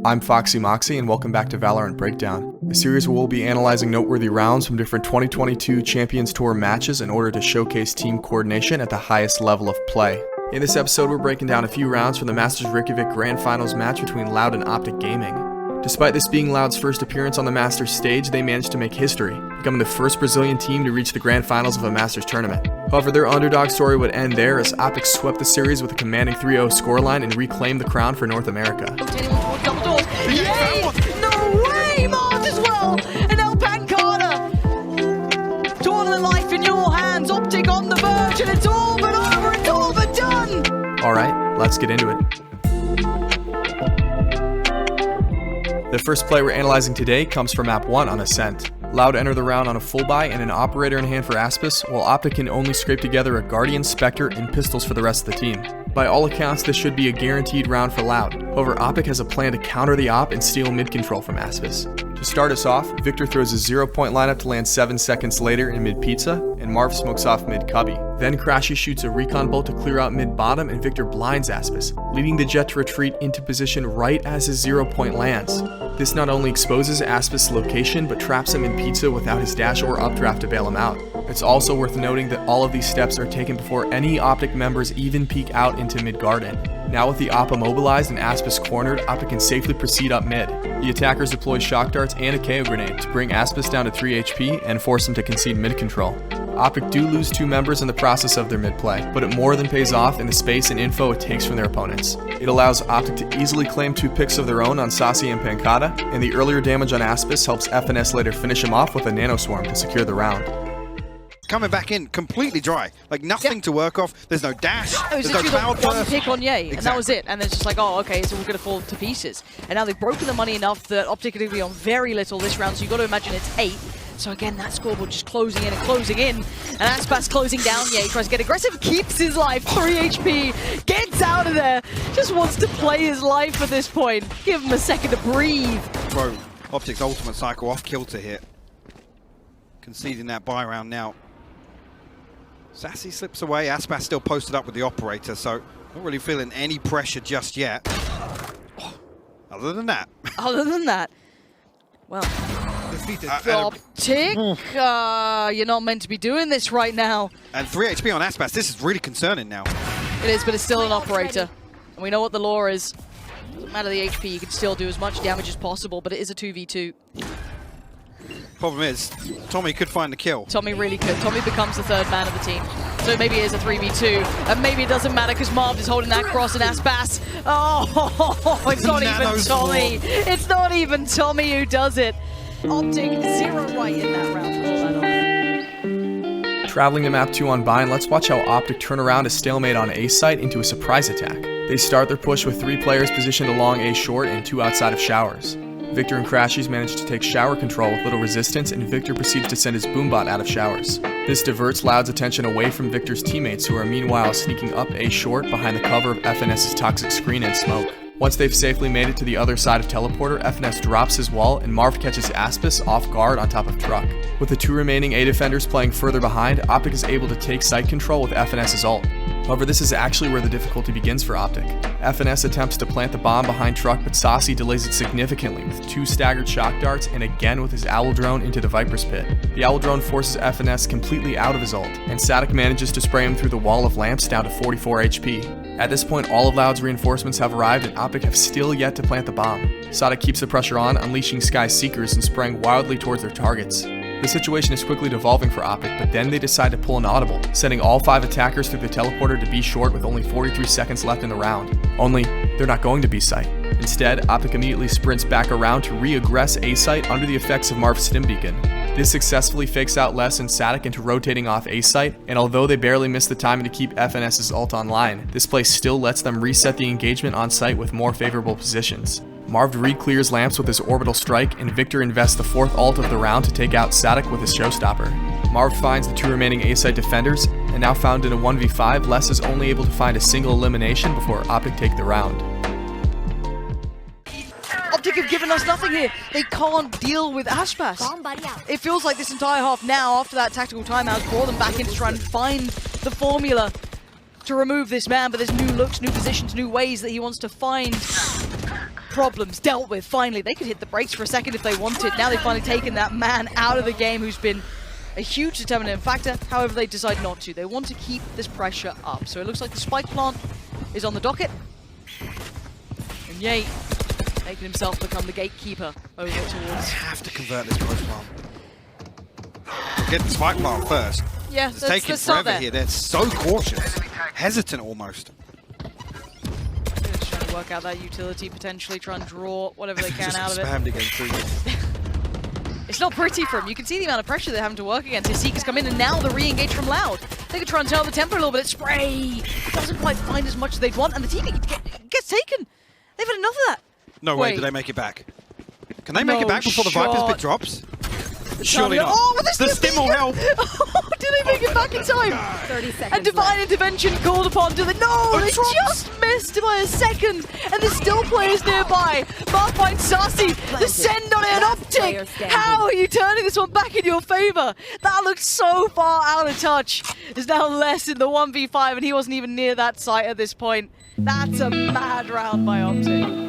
I'm Foxy Moxie and welcome back to Valorant Breakdown, a series where we'll be analyzing noteworthy rounds from different 2022 Champions Tour matches in order to showcase team coordination at the highest level of play. In this episode, we're breaking down a few rounds from the Masters Reykjavík Grand Finals match between Loud and OpTic Gaming. Despite this being Loud's first appearance on the Masters stage, they managed to make history, becoming the first Brazilian team to reach the Grand Finals of a Masters tournament. However, their underdog story would end there as OpTic swept the series with a commanding 3-0 scoreline and reclaimed the crown for North America. Yay! No way! Mars as well! And El Pancada! Tournament life in your hands, OpTic on the verge, and it's all but over, it's all but done! Alright, let's get into it. The first play we're analyzing today comes from map 1 on Ascent. Loud enter the round on a full buy and an operator in hand for Aspis, while OpTic can only scrape together a Guardian, Spectre, and pistols for the rest of the team. By all accounts, this should be a guaranteed round for Loud. However, OpTic has a plan to counter the op and steal mid control from Aspis. To start us off, Victor throws a 0-point lineup to land 7 seconds later in mid Pizza, and Marv smokes off mid Cubby. Then Crashy shoots a recon bolt to clear out mid bottom, and Victor blinds Aspis, leading the Jet to retreat into position right as his 0-point lands. This not only exposes Aspis' location, but traps him in Pizza without his dash or updraft to bail him out. It's also worth noting that all of these steps are taken before any OpTic members even peek out into mid garden. Now with the op immobilized and Aspis cornered, OpTic can safely proceed up mid. The attackers deploy shock darts and a KO grenade to bring Aspis down to 3 HP and force him to concede mid control. OpTic do lose 2 members in the process of their mid play, but it more than pays off in the space and info it takes from their opponents. It allows OpTic to easily claim 2 picks of their own on Sassy and Pancada, and the earlier damage on Aspis helps FNS later finish him off with a Nano Swarm to secure the round. Coming back in completely dry, like nothing to work off. There's no dash, there's no cloud one burst. pick on Ye, and that was it. And it's just like, oh, okay, so we're gonna fall to pieces. And now they've broken the money enough that OpTic are gonna be on very little this round. So you got to imagine it's 8. So again, that scoreboard just closing in and closing in. And Aspas closing down. Ye tries to get aggressive, keeps his life, 3 HP, gets out of there. Just wants to play his life at this point. Give him a second to breathe. Bro, OpTic's ultimate cycle off kilter hit. Conceding that buy round now. Sassy slips away, Aspas still posted up with the operator, so not really feeling any pressure just yet. Other than that. Other than that, well, OpTic, you're not meant to be doing this right now. And 3 HP on Aspas, this is really concerning now. It is, but it's still an operator. And we know what the lore is. Doesn't matter the HP, you can still do as much damage as possible, but it is a 2v2. Problem is, Tommy could find the kill. Tommy really could. Tommy becomes the 3rd man of the team. So maybe it is a 3v2. And maybe it doesn't matter because Marv is holding that cross and Aspas. Oh, it's not even Tommy. It's not even Tommy who does it. OpTic 0 right in that round. Traveling to map 2 on Bind, let's watch how OpTic turn around a stalemate on A site into a surprise attack. They start their push with 3 players positioned along A short and 2 outside of showers. Victor and Crashies manage to take shower control with little resistance, and Victor proceeds to send his boombot out of showers. This diverts Loud's attention away from Victor's teammates, who are meanwhile sneaking up A short behind the cover of FNS's toxic screen and smoke. Once they've safely made it to the other side of Teleporter, FNS drops his wall and Marv catches Aspis off guard on top of Truck. With the 2 remaining A defenders playing further behind, OpTic is able to take site control with FNS's ult. However, this is actually where the difficulty begins for OpTic. FNS attempts to plant the bomb behind Truck, but Sassy delays it significantly with 2 staggered shock darts and again with his Owl Drone into the Viper's Pit. The Owl Drone forces FNS completely out of his ult, and Static manages to spray him through the wall of lamps down to 44 HP. At this point, all of Loud's reinforcements have arrived and OpTic have still yet to plant the bomb. Static keeps the pressure on, unleashing Sky Seekers and spraying wildly towards their targets. The situation is quickly devolving for OpTic, but then they decide to pull an audible, sending all 5 attackers through the teleporter to B short with only 43 seconds left in the round. Only, they're not going to B site. Instead, OpTic immediately sprints back around to re-aggress A site under the effects of Marv's Stim Beacon. This successfully fakes out Les and Static into rotating off A site, and although they barely miss the timing to keep FNS's ult online, this play still lets them reset the engagement on site with more favorable positions. Marv re-clears lamps with his orbital strike, and Victor invests the 4th ult of the round to take out Static with his showstopper. Marv finds the 2 remaining A-site defenders, and now found in a 1v5, Les is only able to find a single elimination before OpTic take the round. OpTic have given us nothing here. They can't deal with Aspas. It feels like this entire half now, after that tactical timeout, brought them back in to try and find the formula to remove this man, but there's new looks, new positions, new ways that he wants to find problems dealt with, finally. They could hit the brakes for a second if they wanted. Now they've finally taken that man out of the game who's been a huge determinant factor. However, they decide not to. They want to keep this pressure up. So it looks like the spike plant is on the docket. And Ye making himself become the gatekeeper over towards... They have to convert this post plant. Get the spike plant first. Yeah, it's taking forever here. They're so cautious. Hesitant almost. Just trying to work out that utility, potentially try and draw whatever they can out of it. Spammed again through. It's not pretty for him. You can see the amount of pressure they're having to work against. His Seekers come in, and now the re-engage from Loud. They could try and turn the tempo a little bit. Spray! It doesn't quite find as much as they'd want, and the team gets taken. They've had enough of that. No way do they make it back. Can they make it back before the Viper's bit drops? Surely not. Oh, the stim will help. Oh, did they make it back in time? 30 seconds And divine intervention called upon. Do they? No, they drops. just missed by a second. And there's still players nearby. Mark finds Sassy. The send on it, an OpTic. How are you turning this one back in your favor? That looked so far out of touch. There's now less in the 1v5, and he wasn't even near that site at this point. That's a mad round by OpTic.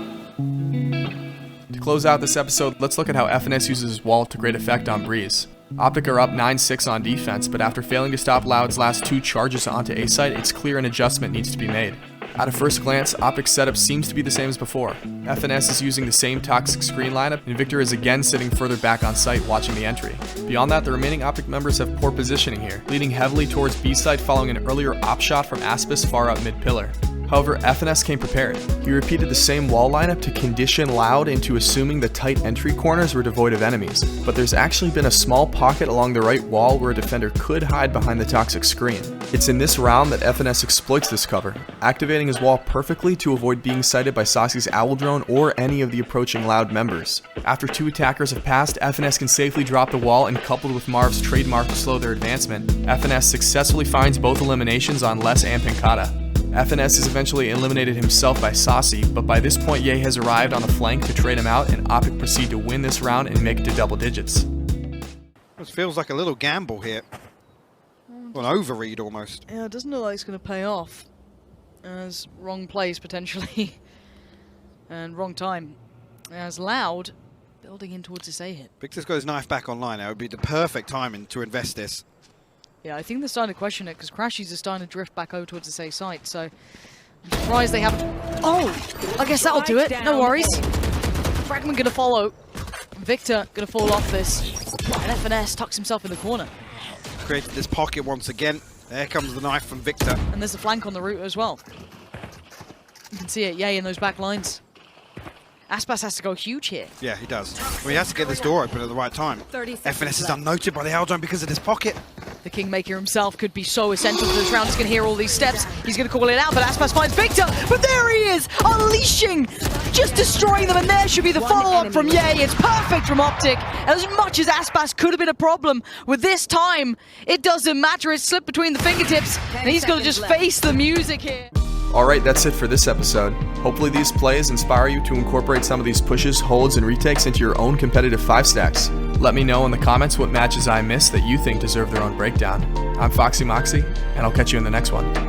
To close out this episode, let's look at how FNS uses his wall to great effect on Breeze. OpTic are up 9-6 on defense, but after failing to stop Loud's last 2 charges onto A site, it's clear an adjustment needs to be made. At a first glance, OpTic's setup seems to be the same as before. FNS is using the same toxic screen lineup, and Victor is again sitting further back on site watching the entry. Beyond that, the remaining OpTic members have poor positioning here, leading heavily towards B site following an earlier op shot from Aspis far up mid-pillar. However, FNS came prepared. He repeated the same wall lineup to condition Loud into assuming the tight entry corners were devoid of enemies, but there's actually been a small pocket along the right wall where a defender could hide behind the toxic screen. It's in this round that FNS exploits this cover, activating his wall perfectly to avoid being sighted by Saucy's Owl Drone or any of the approaching Loud members. After 2 attackers have passed, FNS can safely drop the wall, and coupled with Marv's trademark to slow their advancement, FNS successfully finds both eliminations on Les and Pinkata. FNS is eventually eliminated himself by Saucy, but by this point Ye has arrived on the flank to trade him out, and OpTic proceed to win this round and make it to double digits. This feels like a little gamble here. Well, an overread almost. Yeah, it doesn't look like it's going to pay off. As wrong place potentially, and wrong time. As Loud building in towards this A hit. Victor's got his knife back online now. It would be the perfect timing to invest this. Yeah, I think they're starting to question it because Crashies are starting to drift back over towards the A site, so I'm surprised they haven't... Oh! I guess that'll do it, no worries. Fragment gonna follow. Victor gonna fall off this. And FNS tucks himself in the corner. Created this pocket once again. There comes the knife from Victor. And there's a flank on the route as well. You can see it, Ye, in those back lines. Aspas has to go huge here. Yeah, he does. Well, he has to get this door open at the right time. FNS is unnoted by the Owl Drone because of this pocket. The Kingmaker himself could be so essential to this round. He's going to hear all these steps. He's going to call it out, but Aspas finds Victor. But there he is, unleashing, just destroying them. And there should be the follow-up from Ye. It's perfect from OpTic. As much as Aspas could have been a problem with this time, it doesn't matter. It's slipped between the fingertips, and he's going to just face the music here. Alright, that's it for this episode. Hopefully these plays inspire you to incorporate some of these pushes, holds, and retakes into your own competitive 5-stacks. Let me know in the comments what matches I missed that you think deserve their own breakdown. I'm Foxy Moxie, and I'll catch you in the next one.